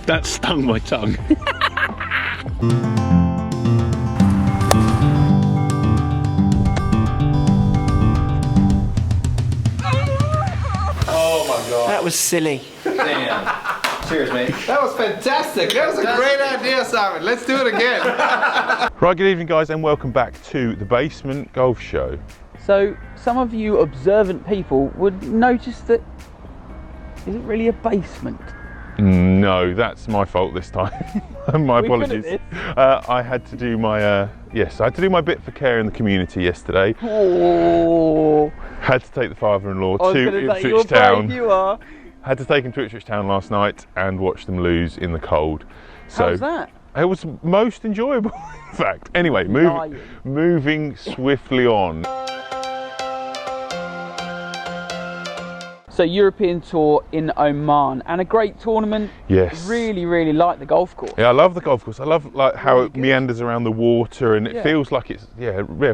That stung my tongue. Oh my god. That was silly. Damn. Cheers, mate. That was fantastic. That was a great idea, Simon. Let's do it again. Right, good evening guys and welcome back to the Basement Golf Show. So, some of you observant people would notice that, is it really a basement? No, that's my fault this time. My apologies. I had to do my, yes, I had to do my bit for care in the community yesterday. Oh. Had to take the father-in-law to Ipswich you're Town. brave, you are. Had to take him to Ipswich Town last night and watch them lose in the cold. So How's that? it was most enjoyable, in fact. Anyway, moving swiftly on. So, European Tour in Oman, and a great tournament. Yes. Really, really like the golf course. Yeah, I love the golf course. I love like how Really it good. meanders around the water, and it feels like it's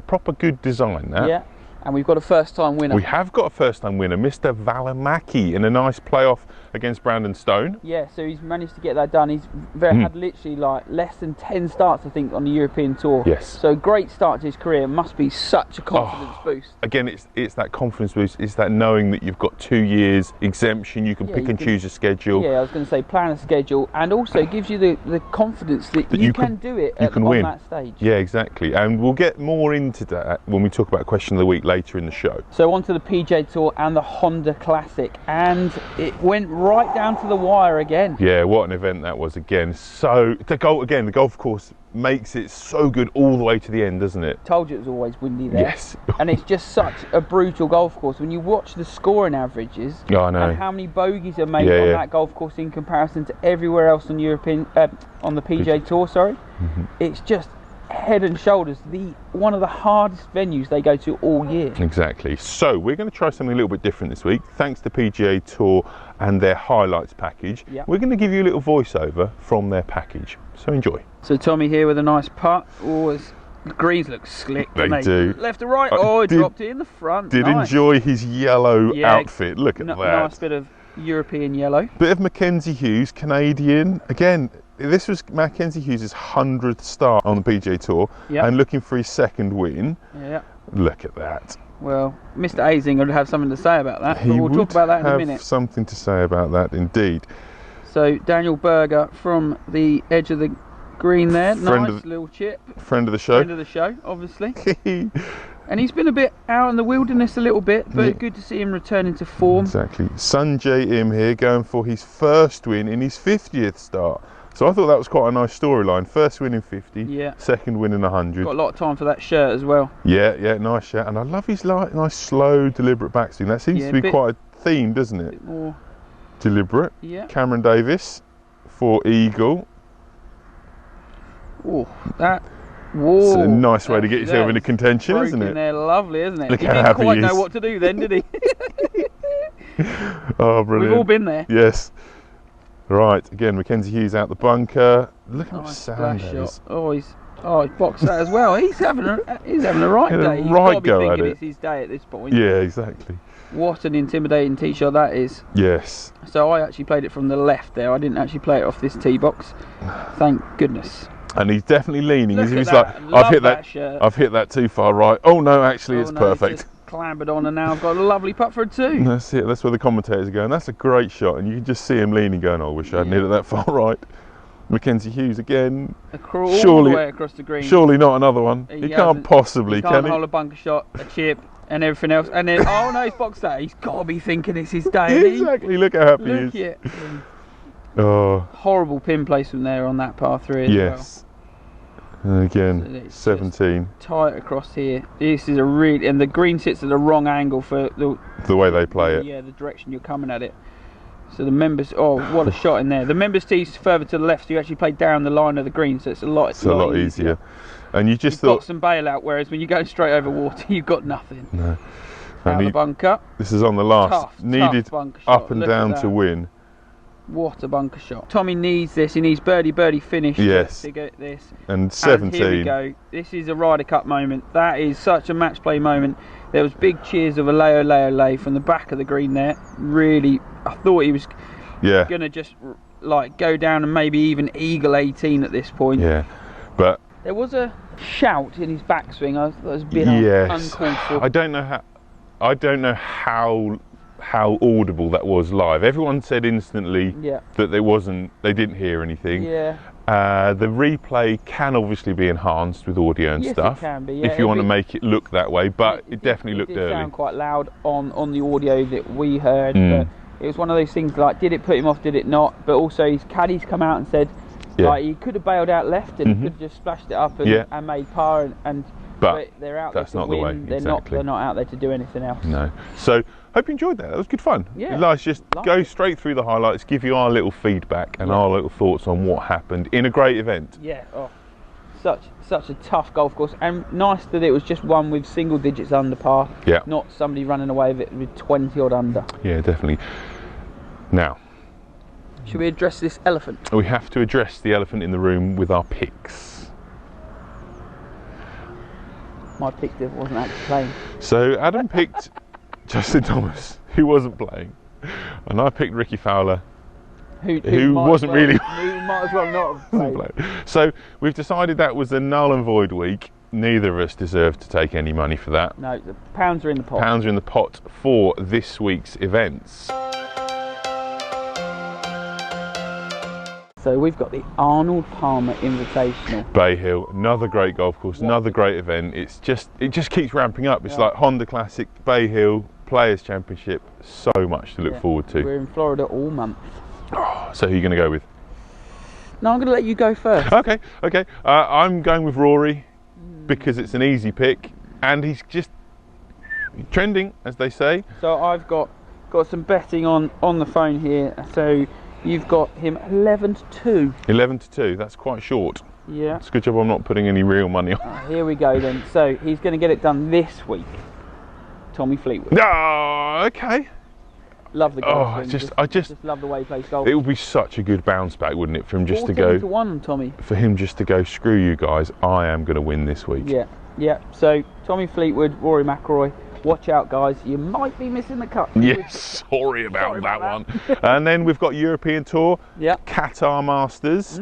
proper good design. That. Yeah, and we've got a first-time winner. We have got a first-time winner, Mr. Valimaki, in a nice playoff against Brandon Stone. Yeah, so he's managed to get that done. He's had literally like less than 10 starts, I think, on the European Tour. Yes. So great start to his career. Must be such a confidence boost. Again, it's that confidence boost. It's that knowing that you've got 2 years exemption. You can pick and choose a schedule. Yeah, I was going to say plan a schedule, and also gives you the confidence that you can do it on win. that stage. Yeah, exactly. And we'll get more into that when we talk about question of the week later in the show. So on to the PGA Tour and the Honda Classic, and it went right down to the wire again. Yeah, what an event that was again. So the golf course makes it so good all the way to the end, doesn't it? Told you it was always windy there. Yes. And it's just such a brutal golf course. When you watch the scoring averages I know. and how many bogeys are made on that golf course in comparison to everywhere else on on the PGA Tour, it's just head and shoulders one of the hardest venues they go to all year. Exactly. So we're going to try something a little bit different this week, thanks to PGA Tour and their highlights package. Yep. We're going to give you a little voiceover from their package. So enjoy. So Tommy here with a nice putt. Always the greens look slick. They don't do. Left to right. Dropped it in the front. Did nice. Enjoy his yellow outfit. Look at that. Nice bit of European yellow. Bit of Mackenzie Hughes, Canadian. Again, this was Mackenzie Hughes' 100th start on the PGA Tour and looking for his second win. Yeah. Look at that. Well, Mr. Azinger would have something to say about that, but we'll talk about that in a minute. Something to say about that, indeed. So Daniel Berger from the edge of the green there, nice little chip. Friend of the show. Friend of the show, obviously. And he's been a bit out in the wilderness a little bit, but good to see him returning to form. Exactly. Sanjay Im here going for his first win in his 50th start. So I thought that was quite a nice storyline. First win in 50, second win in 100. Got a lot of time for that shirt as well. Yeah, nice shirt. And I love his nice, slow, deliberate backswing. That seems to be quite a theme, doesn't it? A bit more deliberate. Yeah. Cameron Davis for Eagle. Oh, that. Whoa. It's a nice way to get yourself into contention, isn't it? In there, lovely, isn't it? Look He how didn't happy quite he know is. what to do then, did he? Oh, brilliant. We've all been there. Yes. Right, again, Mackenzie Hughes out the bunker. Look how much Nice sand splash there is. shot. Oh, he's boxed that as well. He's having a right day. He's right got to be go thinking at it. it's his day at this point. Yeah, exactly. What an intimidating tee shot that is. Yes. So I actually played it from the left there. I didn't actually play it off this tee box. Thank goodness. And he's definitely leaning. Look He's at that. like, I've hit Love that shirt. I've hit that too far right. Oh no, actually it's no, perfect. He's just clambered on, and now I've got a lovely putt for a two. That's it. That's where the commentators are going. That's a great shot, and you can just see him leaning, going, "Oh, I wish I hadn't hit it that far right." Mackenzie Hughes again. All the way across the green. Surely not another one. He can't possibly, can he? Hold a bunker shot, a chip, and everything else. And then, oh no, he's boxed that. He's got to be thinking it's his day. Exactly. Look how happy he is. Look at him. Oh. Horrible pin placement there on that par 3 as well. Yes. And again, 17. Tight across here. This is and the green sits at the wrong angle for the way they play it. Yeah, the direction you're coming at it. So the members, what a shot in there. The members tee's further to the left, so you actually play down the line of the green, so it's a lot easier. And you've thought got some bailout, whereas when you go straight over water, you've got nothing. No. Out the bunker. This is on the last. Needed bunker shot. Up and down to win. What a bunker shot. Tommy needs this. He needs birdie finish to get this. And 17. And here we go. This is a Ryder Cup moment. That is such a match play moment. There was big cheers of olé from the back of the green there. Really, I thought he was going to just like go down and maybe even eagle 18 at this point. Yeah, but there was a shout in his backswing. That was a bit uncalled for. I don't know how audible that was live. Everyone said instantly that they didn't hear anything. Yeah. The replay can obviously be enhanced with audio and stuff. It can be, yeah. If you want to make it look that way, but it definitely looked early. It sound quite loud on the audio that we heard, but it was one of those things like, did it put him off, did it not? But also his caddies come out and said, like, he could have bailed out left and could have just splashed it up and made par but they're out there to not win. the way. They're not out there to do anything else. No. So hope you enjoyed that. That was good fun. Yeah. Let's just go straight through the highlights, give you our little feedback and our little thoughts on what happened in a great event. Yeah. Oh, such a tough golf course, and nice that it was just one with single digits under par. Yeah. Not somebody running away with it with 20 odd under. Yeah, definitely. Now, should we address this elephant? We have to address the elephant in the room with our picks. My pick wasn't actually playing. So Adam picked Justin Thomas, who wasn't playing, and I picked Ricky Fowler, who wasn't really. Who might as well not have played. So we've decided that was a null and void week. Neither of us deserve to take any money for that. No, the pounds are in the pot. Pounds are in the pot for this week's events. So we've got the Arnold Palmer Invitational. Bay Hill, another great golf course, another great event. It just keeps ramping up. It's like Honda Classic, Bay Hill, Players Championship. So much to look forward to. We're in Florida all month. So who are you going to go with? No, I'm going to let you go first. Okay. I'm going with Rory because it's an easy pick and he's just trending, as they say. So I've got some betting on the phone here. So you've got him 11-2. 11-2. That's quite short. Yeah. It's a good job I'm not putting any real money on. Here we go then. So he's going to get it done this week. Tommy Fleetwood. Oh, okay. Love the golf. I just love the way he plays golf. It would be such a good bounce back, wouldn't it, for him just to go. 14-1, Tommy. For him just to go, screw you guys, I am going to win this week. Yeah. So Tommy Fleetwood, Rory McIlroy. Watch out, guys. You might be missing the cut. Yes, sorry about that one. And then we've got European Tour. Yeah. Qatar Masters.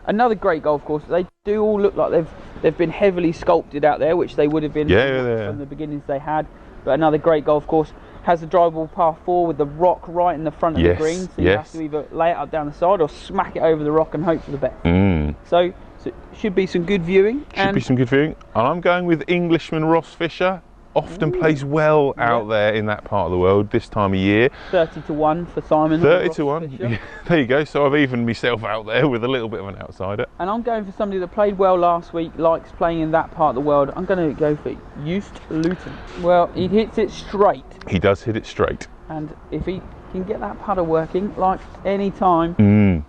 Another great golf course. They do all look like they've been heavily sculpted out there, which they would have been from the beginnings they had. But another great golf course. Has a drivable par 4 with the rock right in the front of the green, so you have to either lay it up down the side or smack it over the rock and hope for the best. So should be some good viewing. And I'm going with Englishman Ross Fisher. Often plays well out there in that part of the world this time of year. 30-1 for Simon. 30-1. Yeah, there you go. So I've evened myself out there with a little bit of an outsider. And I'm going for somebody that played well last week, likes playing in that part of the world. I'm going to go for Just Luton. Well, he hits it straight. He does hit it straight. And if he can get that putter working, like any time,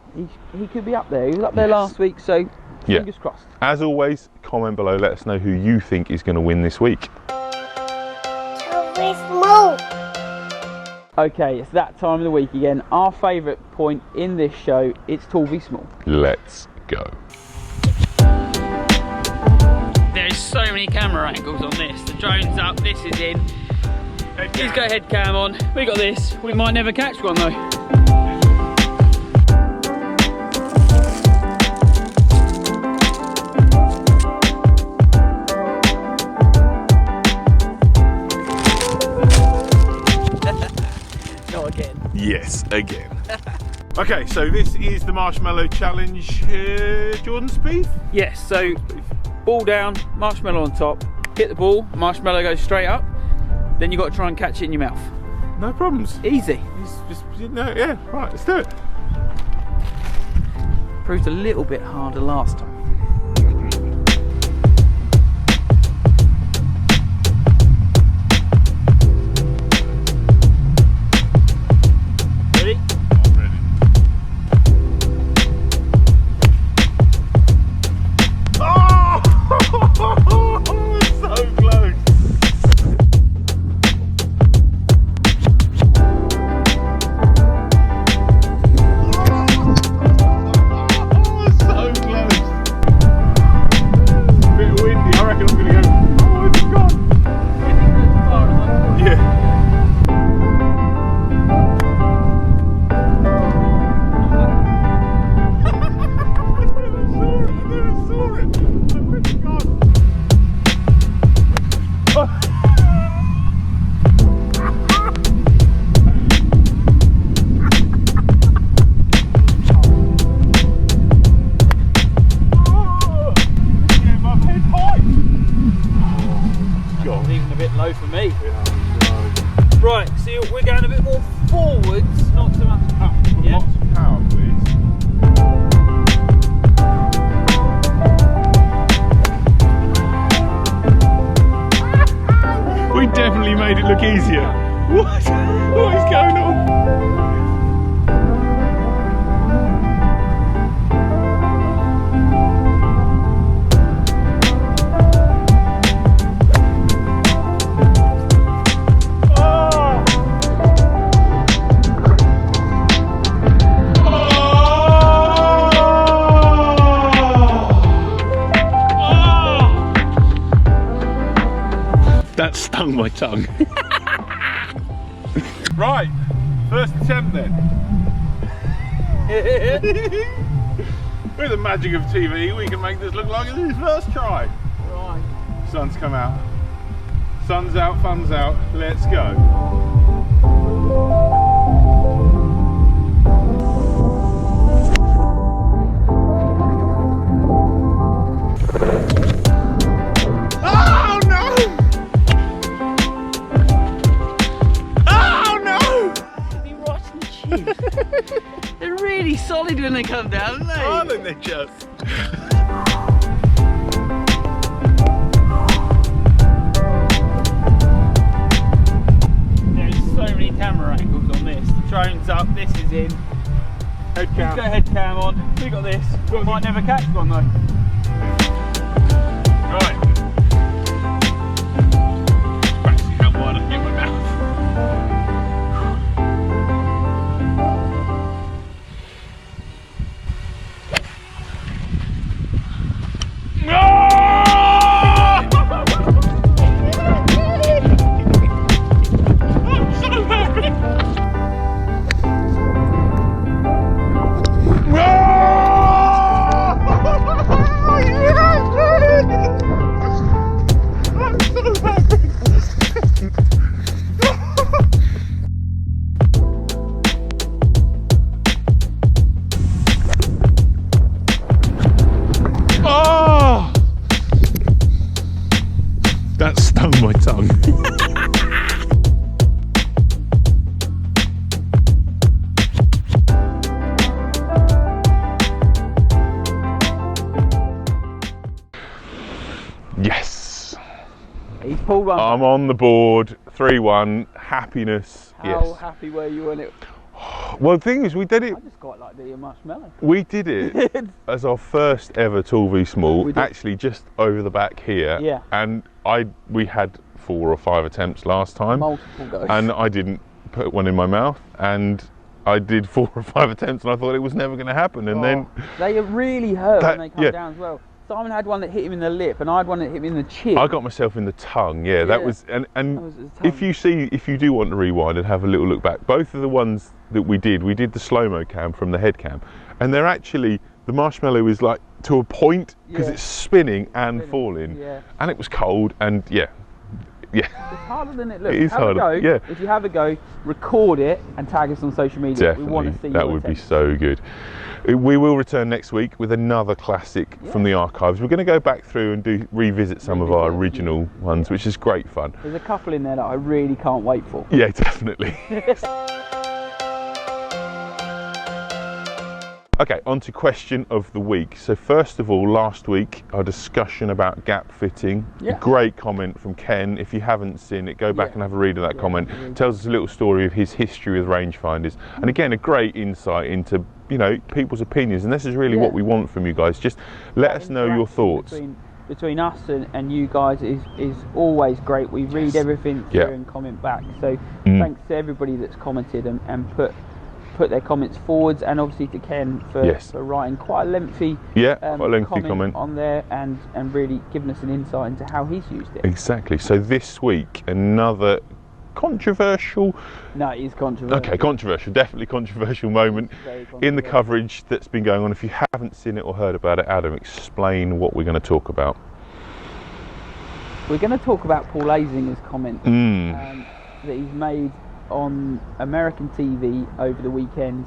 he could be up there. He was up there last week, so fingers crossed. As always, comment below. Let us know who you think is going to win this week. Okay, it's that time of the week again. Our favourite point in this show, it's tall v small. Let's go. There's so many camera angles on this. The drone's up, this is in. He's got a head cam on. We got this. We might never catch one though. Yes, again. Okay, so this is the Marshmallow Challenge. Jordan Spieth? Yes, so ball down, marshmallow on top, hit the ball, marshmallow goes straight up, then you've got to try and catch it in your mouth. No problems. Easy. Right, let's do it. Proved a little bit harder last time. back easier. What? What is going on? That stung my tongue. Right, first attempt then. With the magic of TV, we can make this look like it's his first try. Right. Sun's come out. Sun's out, fun's out. Let's go. They're really solid when they come down, aren't they? I think they're just. There's so many camera angles on this. The drone's up, this is in. Head cam. Go head cam on. We got this. We might never catch one though. Right. Back to see how wide I can get my mouth. That stung my tongue. Yes. He's pulled one. I'm on the board. 3-1. Happiness. How happy were you when it? Well, the thing is, we did it. I just quite like the marshmallow. We did it as our first ever tall v small. Actually, just over the back here. Yeah. And we had 4 or 5 attempts last time. Multiple goes. And I didn't put one in my mouth, and I did 4 or 5 attempts, and I thought it was never going to happen. And then they really hurt when they come down as well. Simon had one that hit him in the lip, and I had one that hit him in the chin. I got myself in the tongue. Yeah, that was and that was if you do want to rewind and have a little look back, both of the ones that we did the slow-mo cam from the head cam, and they're actually, the marshmallow is like to a point because it's spinning and falling, and it was cold, and it's harder than it looks. It is harder. If you have a go, record it and tag us on social media. Definitely. We want to see that would be so good. We will return next week with another classic from the archives. We're going to go back through and revisit some of our original ones, which is great fun. There's a couple in there that I really can't wait for. Yeah, definitely. Okay, on to question of the week. So first of all, last week, our discussion about gap fitting. Yeah. Great comment from Ken. If you haven't seen it, go back and have a read of that comment. Tells us a little story of his history with rangefinders. And again, a great insight into, you know, people's opinions. And this is really what we want from you guys. Just let us know your thoughts. Between us and you guys is always great. We read everything through and comment back. So thanks to everybody that's commented and put their comments forwards, and obviously to Ken for writing quite a lengthy comment on there and really giving us an insight into how he's used it. Exactly. So this week, another controversial... No, it is controversial. Okay, controversial, definitely controversial moment in the coverage that's been going on. If you haven't seen it or heard about it, Adam, explain what we're going to talk about. We're going to talk about Paul Azinger's comment that he's made on American TV over the weekend,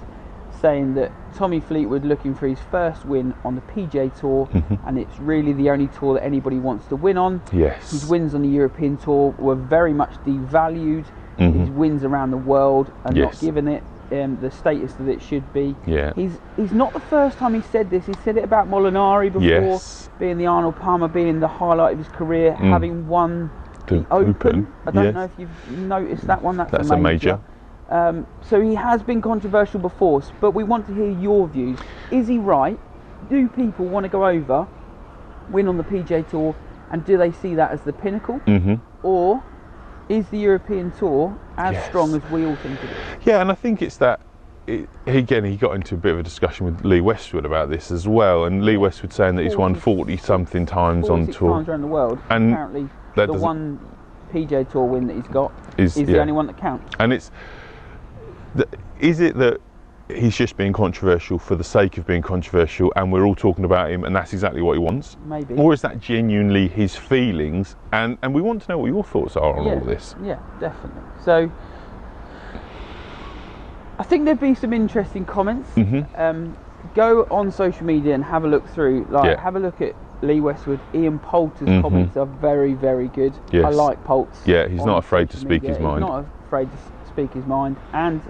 saying that Tommy Fleetwood looking for his first win on the PGA Tour, and it's really the only tour that anybody wants to win on. Yes. His wins on the European Tour were very much devalued. His wins around the world are not given it the status that it should be. Yeah. He's not the first time he said this. He said it about Molinari before, being the Arnold Palmer, being the highlight of his career, having won To Open. I don't yes. know if you've noticed that one. That's a major. So he has been controversial before, but we want to hear your views. Is he right? Do people want to go over, win on the PGA Tour, and do they see that as the pinnacle? Or is the European Tour as strong as we all think it is? Yeah, and I think it's that. He got into a bit of a discussion with Lee Westwood about this as well, and Lee Westwood saying that he's won 40-something times on tour. Times around the world. And apparently, the one PGA Tour win that he's got is the only one that counts. And is it that he's just being controversial for the sake of being controversial, and we're all talking about him, and that's exactly what he wants? Maybe. Or is that genuinely his feelings? And we want to know what your thoughts are on all this. Yeah, definitely. So, I think there'd be some interesting comments. Go on social media and have a look through. Have a look at Lee Westwood. Ian Poulter's comments are very, very good. Yes. I like Poulter. Yeah, he's not afraid to speak his mind. He's not afraid to speak his mind. And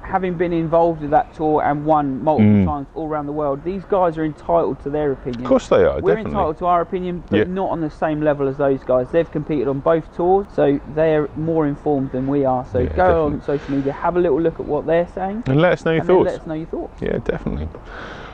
having been involved with that tour and won multiple times all around the world, these guys are entitled to their opinion. Of course they are. We're definitely entitled to our opinion, but not on the same level as those guys. They've competed on both tours, so they're more informed than we are. So go on social media, have a little look at what they're saying, and let us know your thoughts. Let us know your thoughts. Yeah, definitely.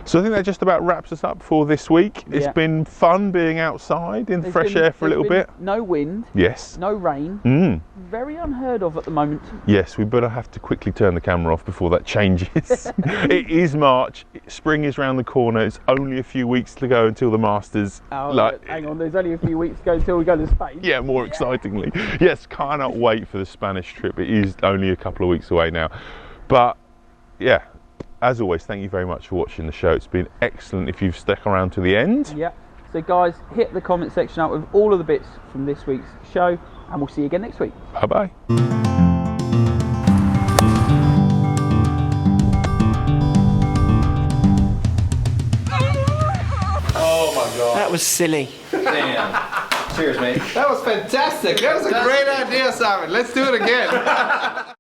So I think that just about wraps us up for this week. It's been fun being outside in the fresh air for a little bit. No wind. Yes. No rain. Very unheard of at the moment. Yes, we better have to quickly turn the camera off before that changes. It is March. Spring is round the corner. It's only a few weeks to go until the Masters. Hang on, there's only a few weeks to go until we go to Spain. Yeah, more excitingly. Yes, cannot wait for the Spanish trip. It is only a couple of weeks away now. But yeah, as always, thank you very much for watching the show. It's been excellent if you've stuck around to the end. Yeah. So guys, hit the comment section up with all of the bits from this week's show, and we'll see you again next week. Bye-bye. Oh my god. That was silly. Damn. Cheers, mate. That was fantastic. That was a great idea, Simon. Let's do it again.